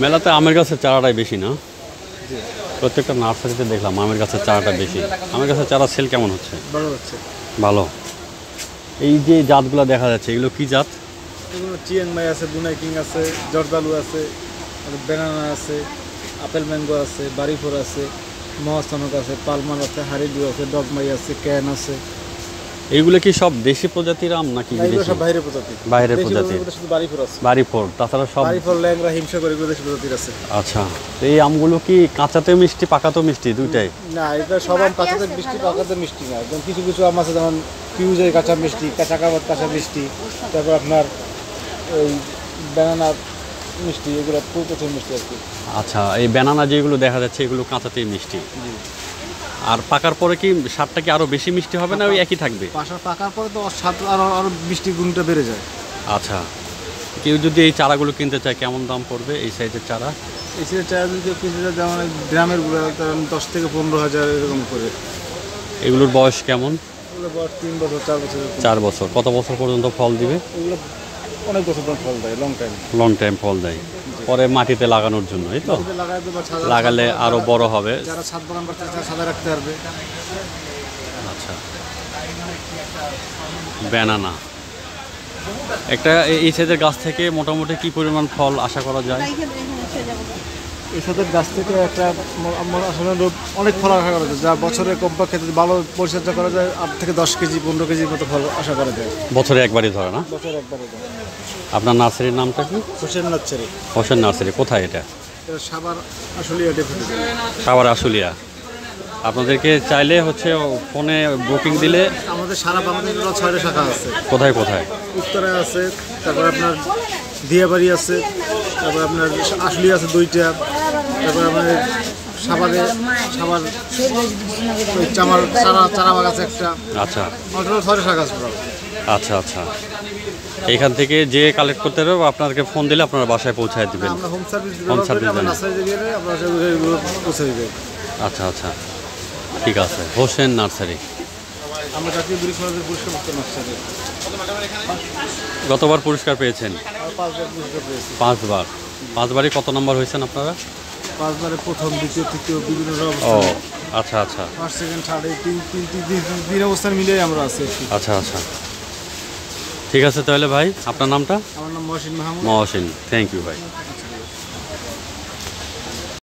মেলাতে আমের গাছের চারাটাই বেশি না? প্রত্যেকটা নার্সারিতে দেখলাম আমের গাছের চারাটা বেশি। আমের গাছের চারা সেল কেমন হচ্ছে? ভালো হচ্ছে। ভালো। এই যে জাতগুলো দেখা যাচ্ছে এগুলো কি জাত? এগুলো চিয়াংমাই আছে, বুনাই কিং আছে, জর্দালু আছে, ব্যানানা আছে, আপেল ম্যাঙ্গো আছে, বাড়িফোর আছে, মহাস্থানক আছে, পালমার আছে, হারিডু আছে, ডগমাই আছে, ক্যান আছে। এইগুলো কি সব দেশি প্রজাতির আম নাকি বিদেশি? সব বাইরের প্রজাতি। বাইরের প্রজাতি। শুধু বাড়িফোর আছে। বাড়িফোর, তাছাড়া সব বাড়িফোর, ল্যাংড়া, হিমসাগর এগুলো দেশি প্রজাতির আছে। আচ্ছা, এই আমগুলো কি কাঁচাতে মিষ্টি পাকাতেও মিষ্টি দুইটাই? না, এটা সব আম কাঁচাতে মিষ্টি, পাকাতে মিষ্টি না। যেমন কিছু কিছু আম আছে যেমন পিউজের কাঁচা মিষ্টি, কাঁচাকাবাদ কাঁচা মিষ্টি, তারপর আপনার ওই ব্যানানা মিষ্টি, এগুলো প্রচুর মিষ্টি আর কি। আচ্ছা, এই ব্যানানা যেগুলো দেখা যাচ্ছে এগুলো কাঁচাতেই মিষ্টি। আর পাকার পরে কি স্বাদটা কি আরো বেশি মিষ্টি হবে না ওই একই থাকবে? পাকার পরে তো স্বাদ আরো মিষ্টি গুণটা বেড়ে যায়। আচ্ছা, কেউ যদি এই চারাগুলো কিনতে চায় কেমন দাম পড়বে এই সাইজের চারা? এই সাইজের চারা যদি কিনতে চায় যেমন গ্রামের গুলো 10 থেকে 15,000 এরকম করে। এগুলোর বয়স কেমন? এগুলো বয়স 3 বছর 4 বছর। 4 বছর। কত বছর পর্যন্ত ফল দিবে? এগুলো অনেক বছর পর ফল দেয়, লং টাইম ফল দেয়। পরে মাটিতে লাগানোর জন্য, এই তো? লাগালে আরো বড় হবে। যারা ছাদ বাগান করতে চায় ছাদে রাখতে পারবে। আচ্ছা, ব্যানানা একটা এই সাইজের গাছ থেকে মোটামুটি কি পরিমাণ ফল আশা করা যায়? এই সাইজের গাছ থেকে একটা আসলে অনেক ফল আশা করা যায়, যা বছরে কমপক্ষে ভালো পরিচর্যা করা যায় 8 থেকে 10 কেজি 15 কেজির মতো ফল আশা করা যায়। বছরে একবারই ধরে না? বছরে একবারই ধরে। আপনার নার্সারির নামটা কি? হোসেন নার্সারি। হোসেন নার্সারি কোথায় এটা? এটা সাভার আশুলিয়া ডেপুটি। সাভার আশুলিয়া। আপনাদেরকে চাইলে হচ্ছে ফোনে বুকিং দিলে আমাদের সারা বাংলাদেশে 6টা শাখা আছে। কোথায় কোথায়? উত্তরায় আছে, তারপর আপনার দিয়াবাড়ি আছে, তারপর আপনার আশুলিয়া আছে 2টা, তারপর আপনার সাভার চারাবাগ আছে একটা। আচ্ছা, 6টা শাখা আছে। আচ্ছা আচ্ছা, এখান থেকে যে কালেক্ট করতে হবে আপনাদেরকে ফোন দিলে আপনারা বাসায় পৌঁছায় দেবেন? আমরা হোম সার্ভিস পৌঁছে দেবেন। আচ্ছা আচ্ছা, ঠিক আছে। হোসেন নার্সারি। আমরা জাতীয় বৃক্ষরোপণ পুরস্কার নার্সারি। গতবার পুরস্কার পেয়েছেন? 5বার পুরস্কার পেয়েছি। 5বার? 5বারই কত নম্বর হয়েছেন আপনারা? 5বারে প্রথম, দ্বিতীয়, তৃতীয় বিভিন্ন ও অবস্থান। আচ্ছা আচ্ছা, ফার্স্ট, সেকেন্ড, থার্ড এই তিন অবস্থান মিলিয়ে আমরা আছি। আচ্ছা আচ্ছা, ঠিক আছে তাহলে ভাই। আপনার নামটা? আমার নাম মহসিন মাহমুদ। মহসিন, থ্যাংক ইউ ভাই।